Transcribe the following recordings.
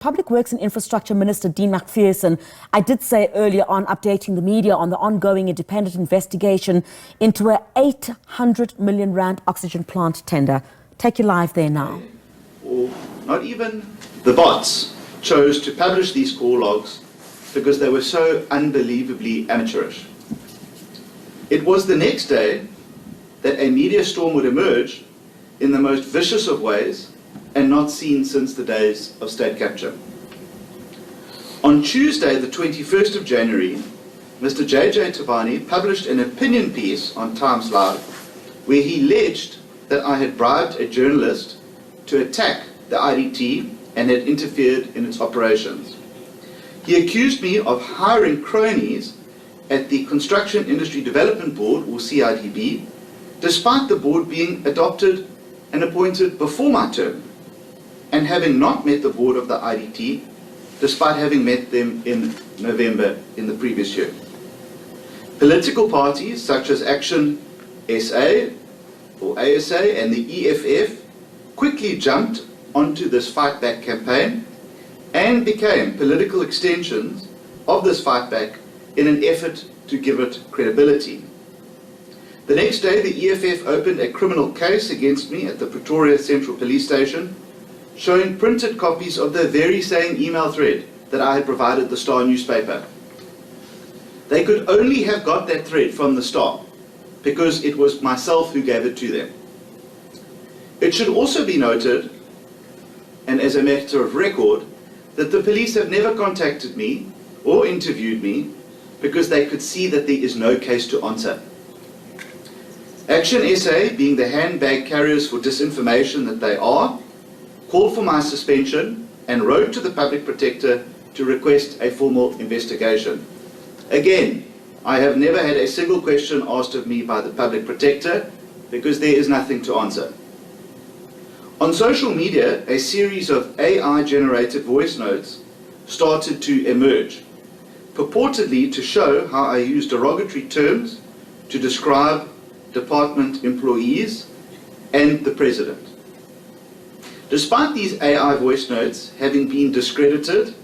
Public Works and Infrastructure Minister Dean Macpherson, I did say earlier on, updating the media on the ongoing independent investigation into a 800 million rand oxygen plant tender. Take you live there now. Or not even the bots chose to publish these call logs because they were so unbelievably amateurish. It was the next day that a media storm would emerge in the most vicious of ways and not seen since the days of state capture. On Tuesday, the 21st of January, Mr. J.J. Tabani published an opinion piece on Times Live where he alleged that I had bribed a journalist to attack the IDT and had interfered in its operations. He accused me of hiring cronies at the Construction Industry Development Board, or CIDB, despite the board being adopted and appointed before my term, and having not met the board of the IDT, despite having met them in November in the previous year. Political parties such as Action SA or ASA and the EFF quickly jumped onto this fight back campaign and became political extensions of this fight back in an effort to give it credibility. The next day, the EFF opened a criminal case against me at the Pretoria Central Police Station, showing printed copies of the very same email thread that I had provided the Star newspaper. They could only have got that thread from the Star because it was myself who gave it to them. It should also be noted, and as a matter of record, that the police have never contacted me or interviewed me because they could see that there is no case to answer. Action SA, being the handbag carriers for disinformation that they are, called for my suspension and wrote to the Public Protector to request a formal investigation. Again, I have never had a single question asked of me by the Public Protector because there is nothing to answer. On social media, a series of AI-generated voice notes started to emerge, purportedly to show how I use derogatory terms to describe department employees and the President. Despite these AI voice notes having been discredited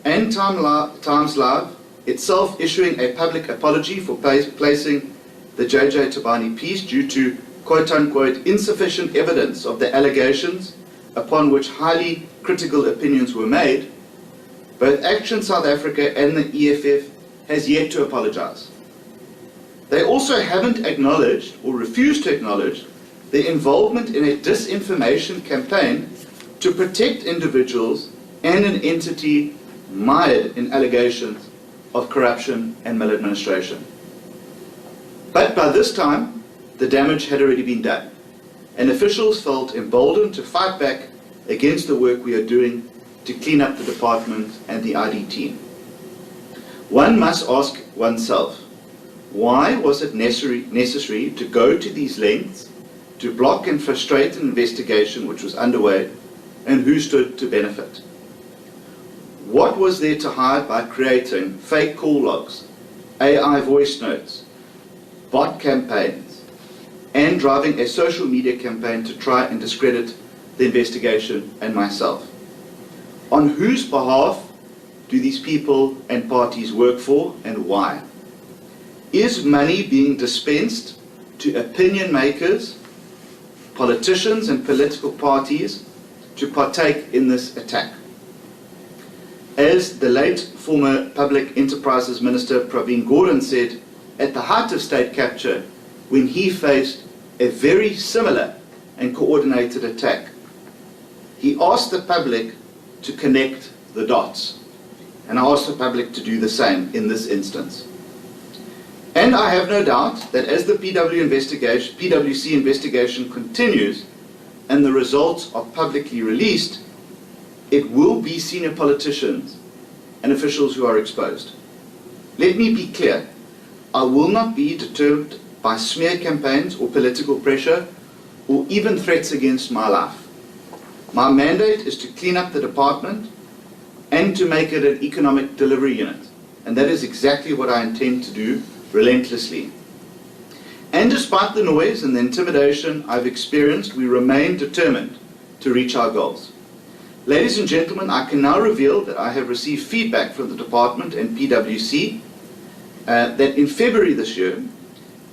and Times Live itself issuing a public apology for placing the J.J. Tabani piece due to quote-unquote insufficient evidence of the allegations upon which highly critical opinions were made, both Action South Africa and the EFF has yet to apologize. They also haven't acknowledged or refused to acknowledge the involvement in a disinformation campaign to protect individuals and an entity mired in allegations of corruption and maladministration. But by this time, the damage had already been done, and officials felt emboldened to fight back against the work we are doing to clean up the department and the IDT. One must ask oneself, why was it necessary to go to these lengths to block and frustrate an investigation which was underway, and who stood to benefit? What was there to hide by creating fake call logs, AI voice notes, bot campaigns, and driving a social media campaign to try and discredit the investigation and myself? On whose behalf do these people and parties work for, and why? Is money being dispensed to opinion makers, politicians and political parties to partake in this attack? As the late former Public Enterprises Minister Pravin Gordhan said at the height of state capture when he faced a very similar and coordinated attack, he asked the public to connect the dots, and I asked the public to do the same in this instance. And I have no doubt that as the PwC investigation continues and the results are publicly released, it will be senior politicians and officials who are exposed. Let me be clear, I will not be deterred by smear campaigns or political pressure or even threats against my life. My mandate is to clean up the department and to make it an economic delivery unit, and that is exactly what I intend to do relentlessly. And despite the noise and the intimidation I've experienced, we remain determined to reach our goals. Ladies and gentlemen, I can now reveal that I have received feedback from the department and PwC that in February this year,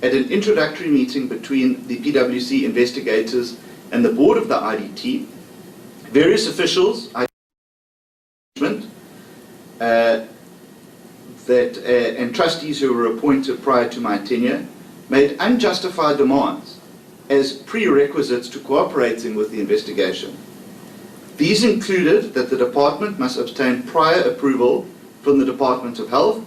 at an introductory meeting between the PwC investigators and the board of the IDT, various officials and trustees who were appointed prior to my tenure made unjustified demands as prerequisites to cooperating with the investigation. These included that the department must obtain prior approval from the Department of Health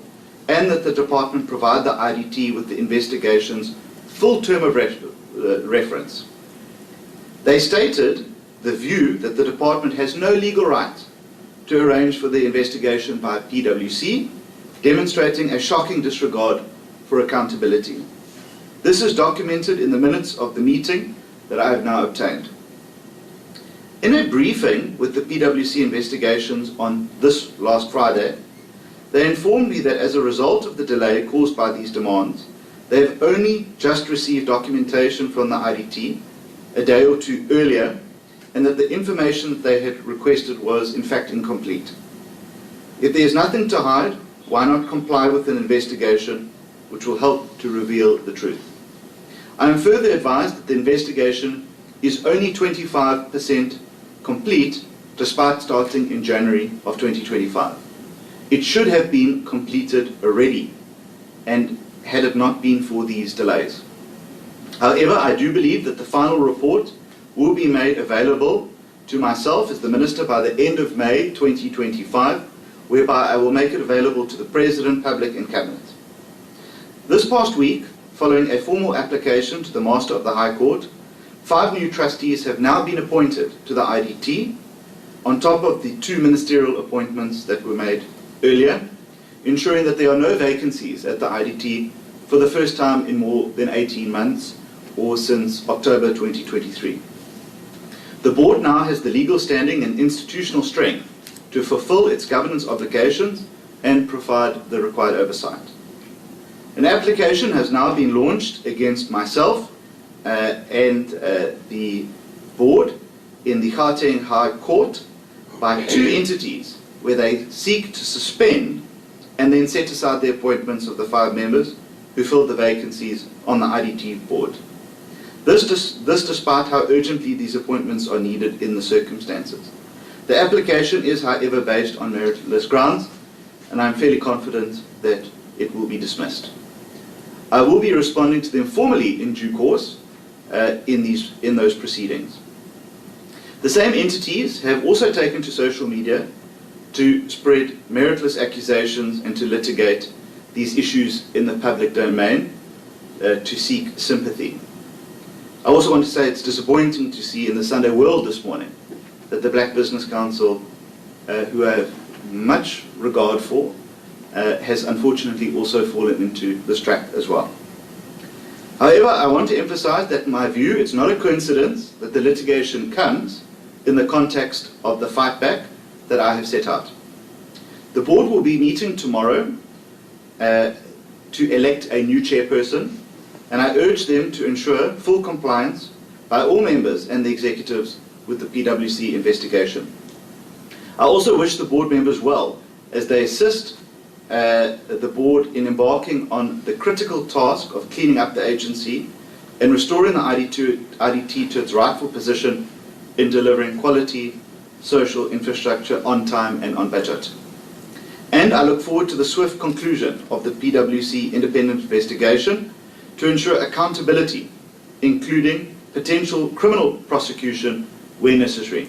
and that the department provide the IDT with the investigation's full term of reference. They stated the view that the department has no legal right to arrange for the investigation by PwC, demonstrating a shocking disregard for accountability. This is documented in the minutes of the meeting that I have now obtained. In a briefing with the PwC investigations on this last Friday, they informed me that as a result of the delay caused by these demands, they have only just received documentation from the IDT a day or two earlier, and that the information that they had requested was in fact incomplete. If there is nothing to hide, why not comply with an investigation which will help to reveal the truth? I am further advised that the investigation is only 25% complete despite starting in January of 2025. It should have been completed already, and had it not been for these delays. However, I do believe that the final report will be made available to myself as the Minister by the end of May 2025, whereby I will make it available to the President, Public and Cabinet. This past week, following a formal application to the Master of the High Court, 5 new trustees have now been appointed to the IDT, on top of the 2 ministerial appointments that were made earlier, ensuring that there are no vacancies at the IDT for the first time in more than 18 months or since October 2023. The board now has the legal standing and institutional strength to fulfill its governance obligations and provide the required oversight. An application has now been launched against myself and the board in the Gauteng High Court by 2 entities where they seek to suspend and then set aside the appointments of the 5 members who filled the vacancies on the IDT board. This despite how urgently these appointments are needed in the circumstances. The application is, however, based on meritless grounds, and I'm fairly confident that it will be dismissed. I will be responding to them formally in due course in those proceedings. The same entities have also taken to social media to spread meritless accusations and to litigate these issues in the public domain to seek sympathy. I also want to say it's disappointing to see in the Sunday World this morning that the Black Business Council, who I have much regard for, has unfortunately also fallen into this trap as well. However, I want to emphasize that in my view, it's not a coincidence that the litigation comes in the context of the fight back that I have set out. The board will be meeting tomorrow to elect a new chairperson, and I urge them to ensure full compliance by all members and the executives with the PwC investigation. I also wish the board members well as they assist the board in embarking on the critical task of cleaning up the agency and restoring the IDT to its rightful position in delivering quality social infrastructure on time and on budget. And I look forward to the swift conclusion of the PwC independent investigation to ensure accountability, including potential criminal prosecution where necessary.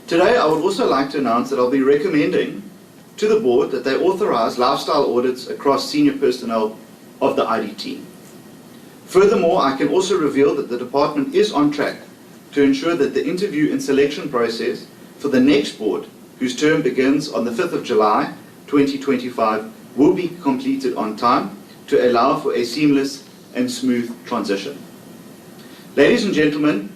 Today, I would also like to announce that I'll be recommending to the board that they authorize lifestyle audits across senior personnel of the IDT. Furthermore, I can also reveal that the department is on track to ensure that the interview and selection process for the next board, whose term begins on the 5th of July 2025, will be completed on time to allow for a seamless and smooth transition. Ladies and gentlemen,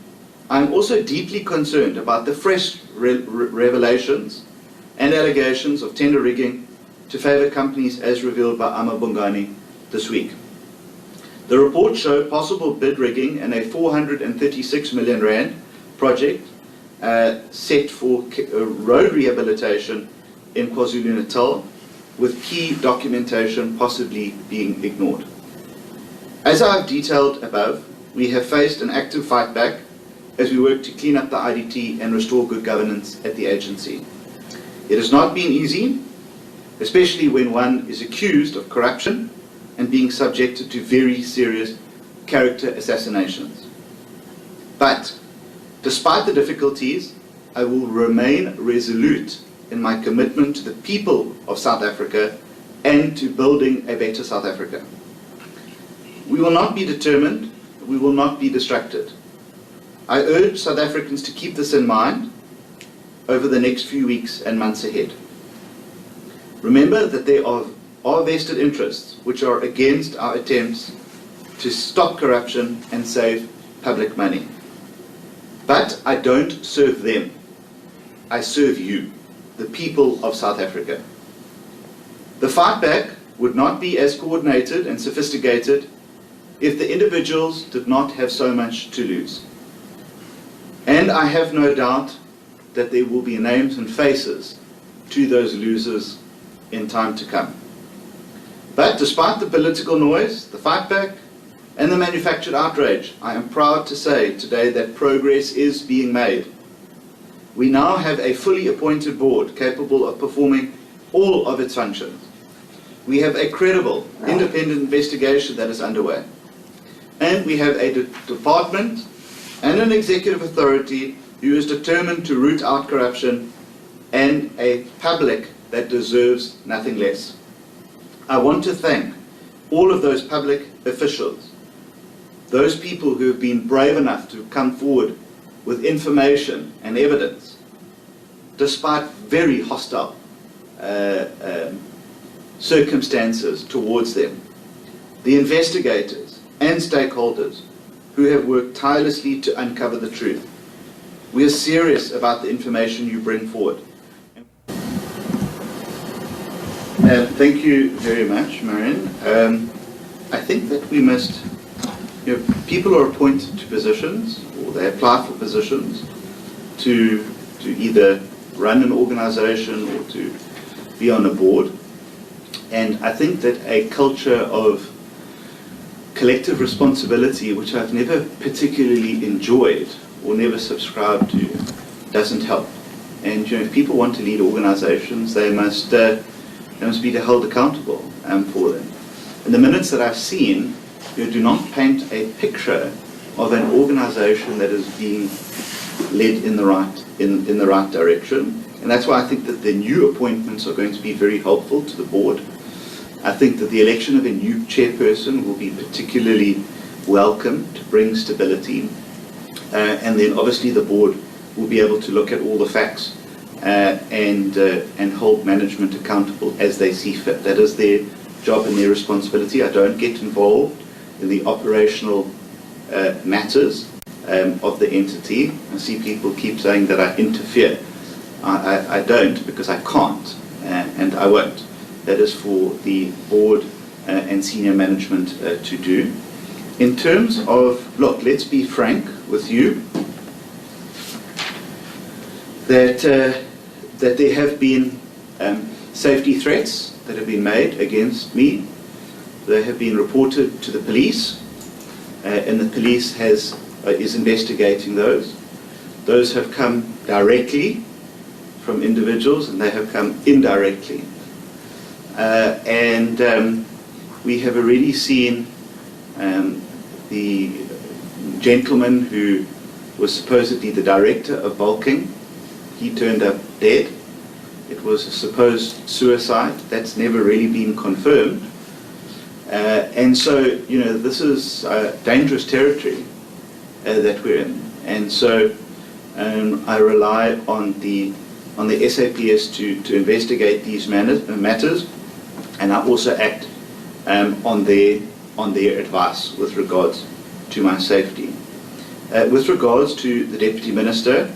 I am also deeply concerned about the fresh revelations and allegations of tender rigging to favour companies as revealed by Amma Bongani this week. The reports show possible bid rigging and a 436 million rand project set for road rehabilitation in KwaZulu-Natal, with key documentation possibly being ignored. As I've detailed above, we have faced an active fight back as we work to clean up the IDT and restore good governance at the agency. It has not been easy, especially when one is accused of corruption and being subjected to very serious character assassinations. But despite the difficulties, I will remain resolute in my commitment to the people of South Africa and to building a better South Africa. We will not be determined, we will not be distracted. I urge South Africans to keep this in mind over the next few weeks and months ahead. Remember that there are vested interests which are against our attempts to stop corruption and save public money. But I don't serve them. I serve you, the people of South Africa. The fight back would not be as coordinated and sophisticated if the individuals did not have so much to lose. And I have no doubt that there will be names and faces to those losers in time to come. But despite the political noise, the fight back, and the manufactured outrage, I am proud to say today that progress is being made. We now have a fully appointed board capable of performing all of its functions. We have a credible, independent investigation that is underway. And we have a department and an executive authority who is determined to root out corruption, and a public that deserves nothing less. I want to thank all of those public officials, those people who have been brave enough to come forward with information and evidence, despite very hostile circumstances towards them, the investigators and stakeholders who have worked tirelessly to uncover the truth. We are serious about the information you bring forward. Thank you very much, Marion. I think that we must, people are appointed to positions, or they apply for positions, to either run an organization or to be on a board. And I think that a culture of collective responsibility, which I've never particularly enjoyed or never subscribed to, doesn't help. And if people want to lead organizations, they must be held accountable for them. And the minutes that I've seen do not paint a picture of an organization that is being led in the right direction. And that's why I think that the new appointments are going to be very helpful to the board. I think that the election of a new chairperson will be particularly welcome to bring stability. And then obviously the board will be able to look at all the facts and hold management accountable as they see fit. That is their job and their responsibility. I don't get involved in the operational matters of the entity. I see people keep saying that I interfere. I don't, because I can't, and I won't. That is for the board and senior management to do. In terms of, look, let's be frank with you, that there have been safety threats that have been made against me. They have been reported to the police, and the police is investigating those. Those have come directly from individuals, and they have come indirectly. And we have already seen the gentleman who was supposedly the director of bulking. He turned up dead. It was a supposed suicide. That's never really been confirmed. And so, this is dangerous territory that we're in. And so I rely on the SAPS to investigate these matters, and I also act on their advice with regards to my safety. With regards to the Deputy Minister,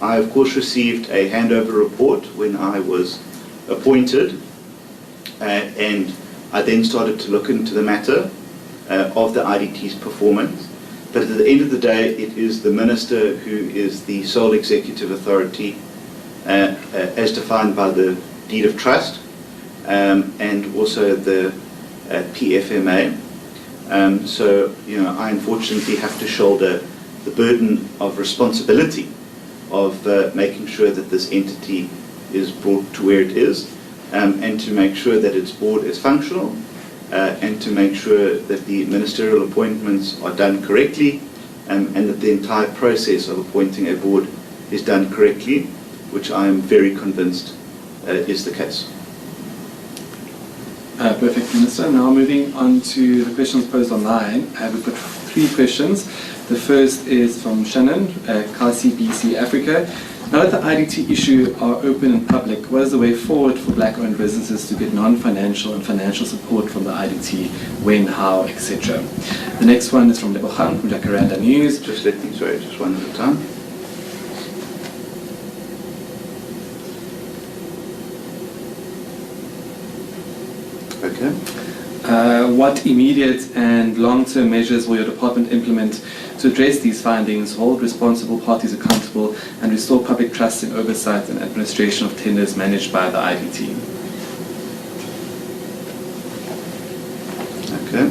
I of course received a handover report when I was appointed, and I then started to look into the matter of the IDT's performance. But at the end of the day, it is the Minister who is the sole executive authority as defined by the Deed of Trust and also the PFMA. So, I unfortunately have to shoulder the burden of responsibility of making sure that this entity is brought to where it is, and to make sure that its board is functional, and to make sure that the ministerial appointments are done correctly, and that the entire process of appointing a board is done correctly, which I am very convinced is the case. Perfect, Minister. Now moving on to the questions posed online. We've got 3 questions. The first is from Shannon, SABC Africa. Now that the IDT issue are open and public, what is the way forward for black-owned businesses to get non-financial and financial support from the IDT? When, how, etc.? The next one is from Lebogang from Jacaranda News. Just one at a time. Okay. What immediate and long-term measures will your department implement to address these findings, hold responsible parties accountable, and restore public trust in oversight and administration of tenders managed by the IDT? Okay.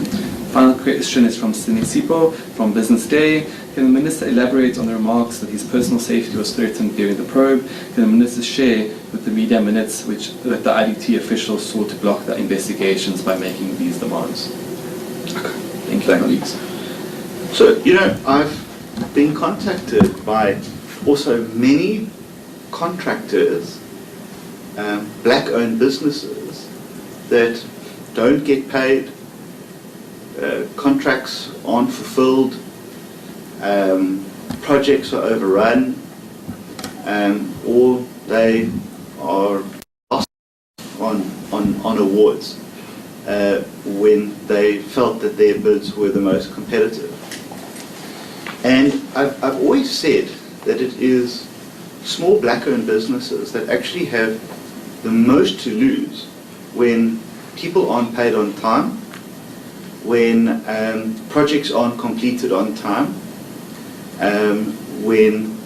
Final question is from Sinisipo from Business Day. Can the Minister elaborate on the remarks that his personal safety was threatened during the probe? Can the Minister share with the media minutes that the IDT officials sought to block the investigations by making these demands? Okay. Thank you, colleagues. So, I've been contacted by also many contractors, black-owned businesses that don't get paid, contracts aren't fulfilled, projects are overrun, or they are lost on awards when they felt that their bids were the most competitive. And I've always said that it is small black-owned businesses that actually have the most to lose when people aren't paid on time, when projects aren't completed on time, when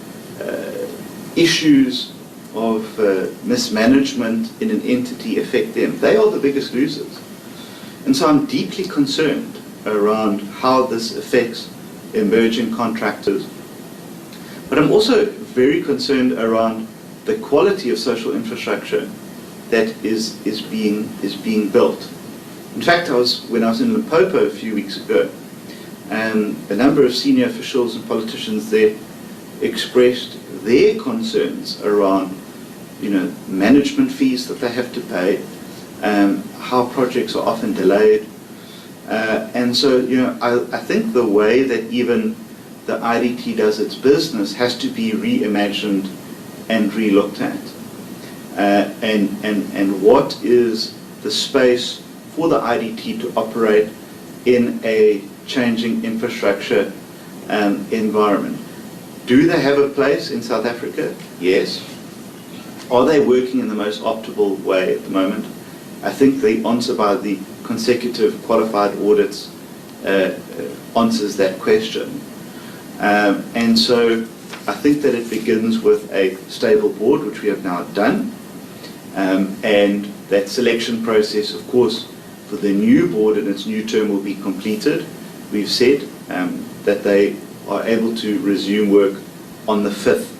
issues of mismanagement in an entity affect them. They are the biggest losers. And so I'm deeply concerned around how this affects emerging contractors. But I'm also very concerned around the quality of social infrastructure that is being built. In fact, when I was in Limpopo a few weeks ago, a number of senior officials and politicians there expressed their concerns around, management fees that they have to pay, how projects are often delayed, and so, I think the way that even the IDT does its business has to be reimagined and relooked at, and what is the space for the IDT to operate in a changing infrastructure environment. Do they have a place in South Africa? Yes. Are they working in the most optimal way at the moment? I think the answer by the consecutive qualified audits answers that question. And so I think that it begins with a stable board, which we have now done, and that selection process, of course, for the new board in its new term will be completed. We've said that they are able to resume work on the 5th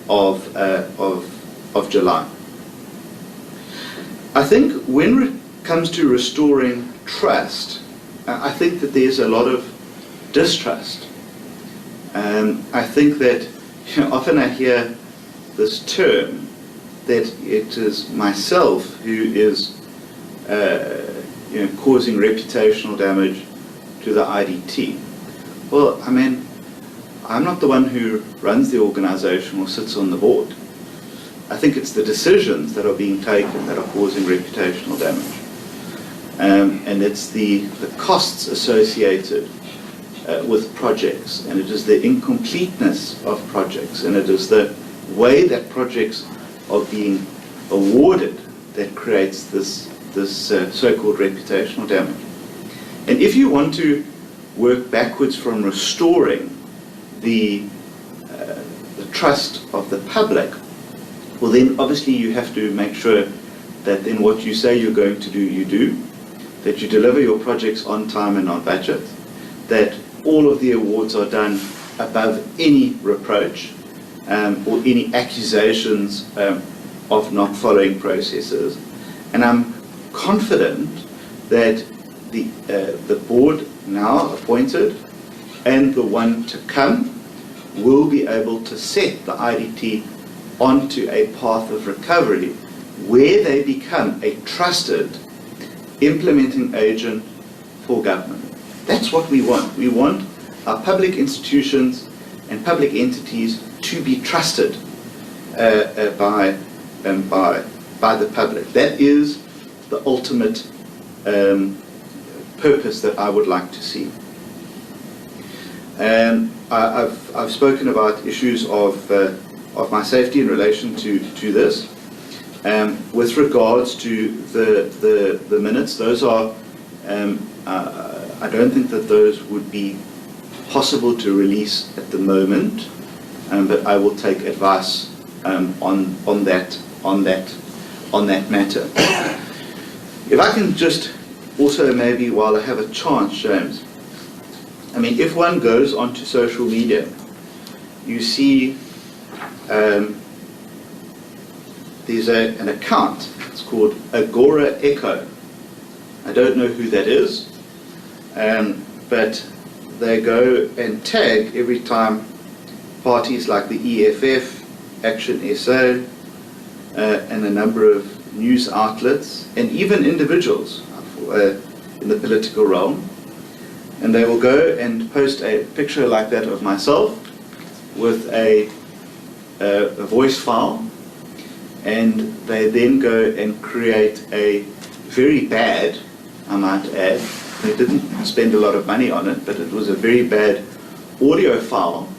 of July. I think when it comes to restoring trust, I think that there's a lot of distrust. I think that often I hear this term that it is myself who is causing reputational damage to the IDT. Well, I mean, I'm not the one who runs the organization or sits on the board. I think it's the decisions that are being taken that are causing reputational damage. And it's the costs associated with projects, and it is the incompleteness of projects, and it is the way that projects are being awarded that creates this so-called reputational damage. And if you want to work backwards from restoring the trust of the public, well then obviously you have to make sure that then what you say you're going to do, you do, that you deliver your projects on time and on budget, that all of the awards are done above any reproach or any accusations of not following processes. And I'm confident that the board now appointed and the one to come will be able to set the IDT onto a path of recovery where they become a trusted implementing agent for government. That's what we want. We want our public institutions and public entities to be trusted by the public. That is the ultimate purpose that I would like to see. I've spoken about issues of my safety in relation to this. With regards to the minutes, those are, I don't think that those would be possible to release at the moment, but I will take advice on that matter. If I can just also maybe, while I have a chance, James, I mean, if one goes onto social media, you see there's an account, it's called Agora Echo. I don't know who that is, but they go and tag every time parties like the EFF, Action SA, and a number of news outlets, and even individuals in the political realm. And they will go and post a picture like that of myself with a voice file, and they then go and create a very bad, I might add, they didn't spend a lot of money on it, but it was a very bad audio file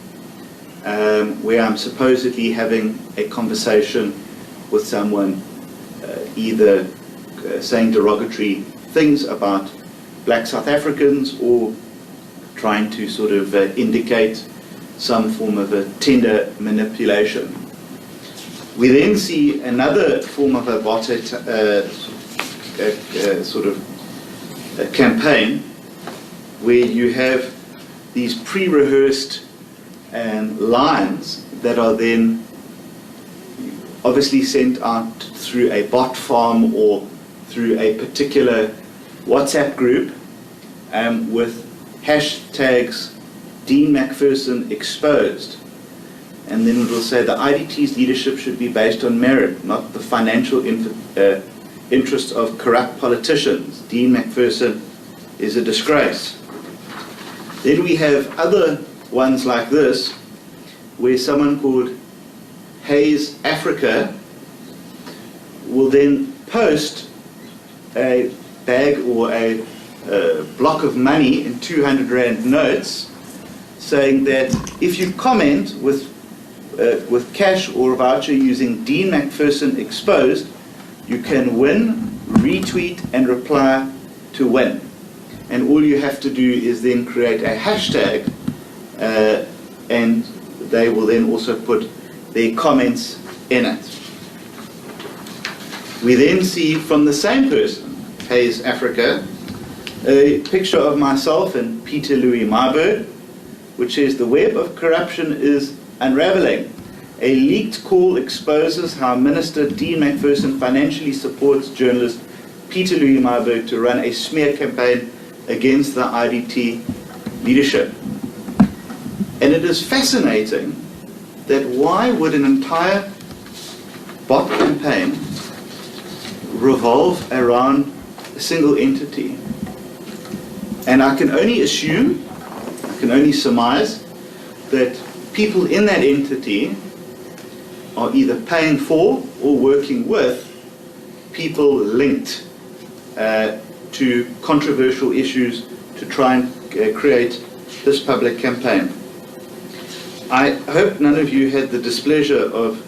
where I'm supposedly having a conversation with someone either saying derogatory things about black South Africans or trying to sort of indicate some form of a tender manipulation. We then see another form of a bot sort of a campaign where you have these pre-rehearsed lines that are then obviously sent out through a bot farm or through a particular WhatsApp group with hashtags Dean Macpherson exposed. And then it will say the IDT's leadership should be based on merit, not the financial interests of corrupt politicians. Dean Macpherson is a disgrace. Then we have other ones like this, where someone called Hayes Africa will then post a bag or a block of money in 200 Rand notes, saying that if you comment with cash or a voucher using Dean Macpherson exposed, you can win, retweet and reply to win. And all you have to do is then create a hashtag and they will then also put their comments in it. We then see from the same person, Hayes Africa, a picture of myself and Peter Louis Marburg, which says the web of corruption is unraveling. A leaked call exposes how Minister Dean Macpherson financially supports journalist Peter Louis Marburg to run a smear campaign against the IDT leadership. And it is fascinating that why would an entire bot campaign revolve around a single entity? And I can only assume, I can only surmise that people in that entity are either paying for or working with people linked to controversial issues to try and create this public campaign. I hope none of you had the displeasure of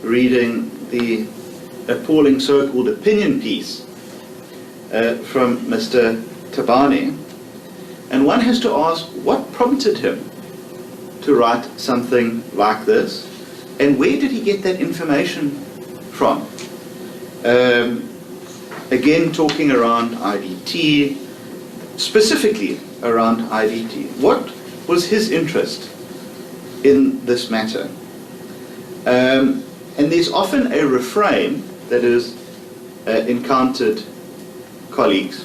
reading the appalling so-called opinion piece from Mr. Tabani, And one has to ask, what prompted him to write something like this? And where did he get that information from? Again, talking around IDT, specifically around IDT. What was his interest in this matter? And there's often a refrain that is encountered colleagues,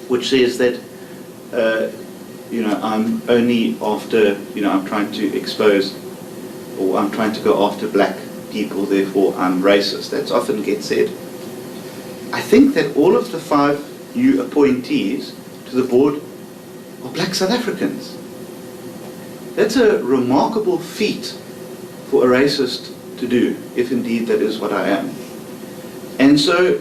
which says that, I'm only after, I'm trying to expose, or I'm trying to go after black people, therefore I'm racist. That often gets said. I think that all of the 5 new appointees to the board are black South Africans. That's a remarkable feat for a racist to do, if indeed that is what I am. And so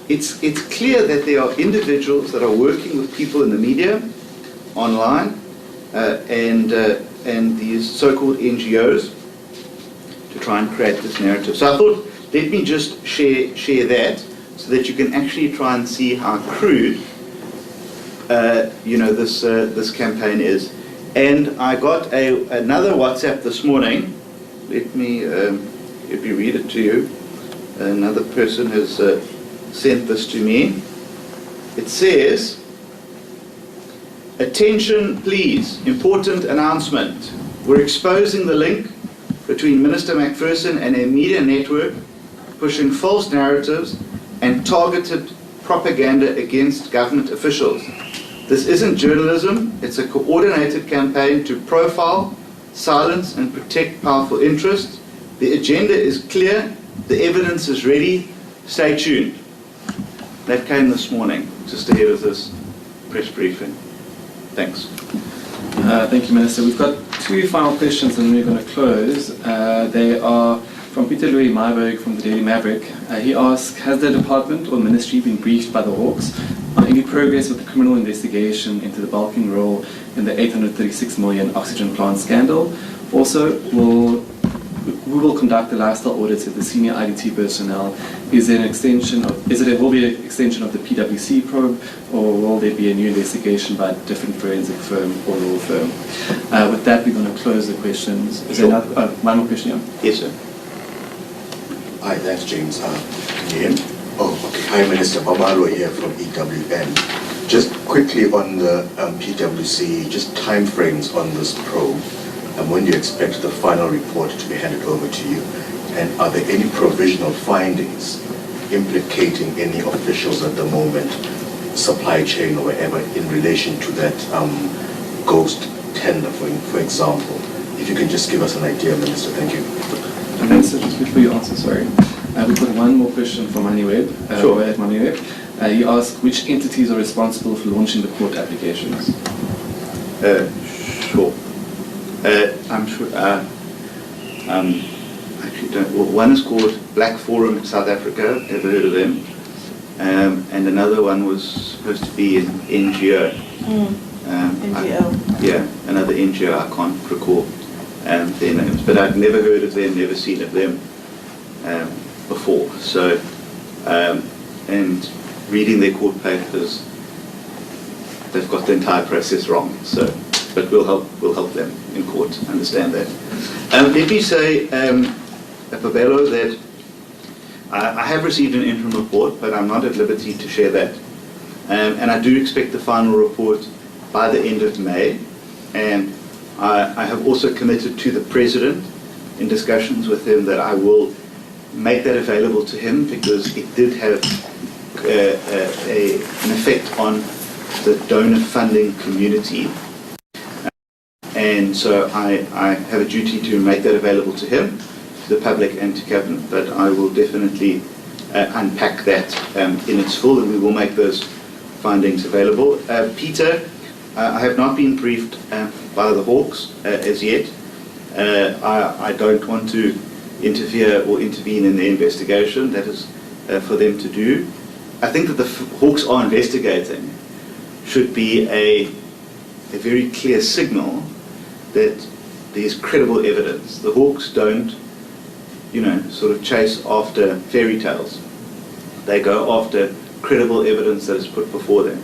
it's clear that there are individuals that are working with people in the media, online, and these so-called NGOs to try and create this narrative. So I thought, let me just share that so that you can actually try and see how crude this campaign is. And I got another WhatsApp this morning. Let me read it to you. Another person has sent this to me. It says, "Attention please, important announcement. We're exposing the link between Minister Macpherson and a media network pushing false narratives and targeted propaganda against government officials. This isn't journalism, it's a coordinated campaign to profile, silence and protect powerful interests. The agenda is clear, the evidence is ready, stay tuned." That came this morning, just ahead of this press briefing. Thanks. Thank you, Minister. We've got 2 final questions and we're going to close. They are from Peter Louis Myberg from the Daily Maverick. He asks, has the department or ministry been briefed by the Hawks on any progress with the criminal investigation into the bulking role in the 836 million oxygen plant scandal? Also, we will conduct the lifestyle audits of the senior IDT personnel. Is it will be an extension of the PwC probe, or will there be a new investigation by a different forensic firm or law firm? With that, we're going to close the questions. Is there another, one more question? Yes, sir. Hi, that's James. Can you hear me? Oh, okay. Hi, Minister. Babalo here from EWN. Just quickly on the PwC, just timeframes on this probe, and when do you expect the final report to be handed over to you? And are there any provisional findings implicating any officials at the moment, supply chain or wherever, in relation to that ghost tender, for example? If you can just give us an idea, Minister. Thank you. Minister, just before you answer, sorry. We've got one more question from MoneyWeb. Sure. At MoneyWeb. He asked, which entities are responsible for launching the court applications? Sure. I'm sure. Actually, don't. Well, one is called Black Forum South Africa. Ever heard of them? And another one was supposed to be an NGO. NGO. Yeah, another NGO. I can't recall their names, but I've never heard of them, never seen of them before. So, and reading their court papers, they've got the entire process wrong. So, but we'll help them in court understand that. Let me say, Pabelo, that I have received an interim report, but I'm not at liberty to share that. And I do expect the final report by the end of May. And I have also committed to the President in discussions with him that I will make that available to him, because it did have an effect on the donor funding community. And so I have a duty to make that available to him, to the public and to Cabinet, but I will definitely unpack that in its full, and we will make those findings available. Peter, I have not been briefed by the Hawks as yet. I don't want to interfere or intervene in the investigation. That is for them to do. I think that the Hawks are investigating should be a very clear signal that there's credible evidence. The Hawks don't, sort of chase after fairy tales. They go after credible evidence that is put before them.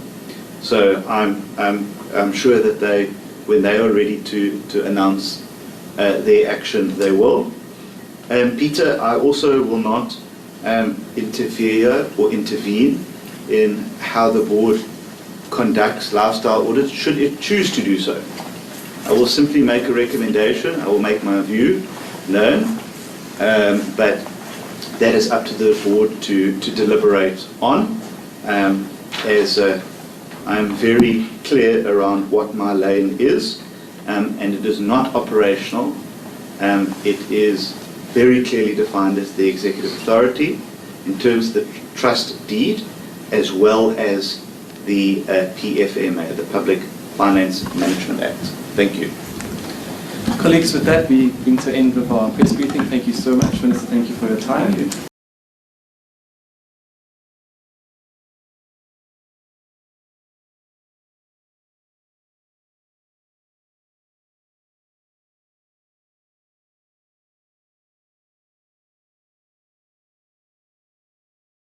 So I'm I'm sure that when they are ready to announce their action, they will. Peter, I also will not interfere or intervene in how the board conducts lifestyle audits, should it choose to do so. I will simply make a recommendation. I will make my view known, but that is up to the board to deliberate on. As I'm very clear around what my lane is, and it is not operational. It is very clearly defined as the executive authority in terms of the trust deed, as well as the PFMA, the Public Finance Management Act. Thank you. Colleagues, with that, we bring to the end of our press briefing. Thank you so much, Minister. Thank you for your time. Thank you.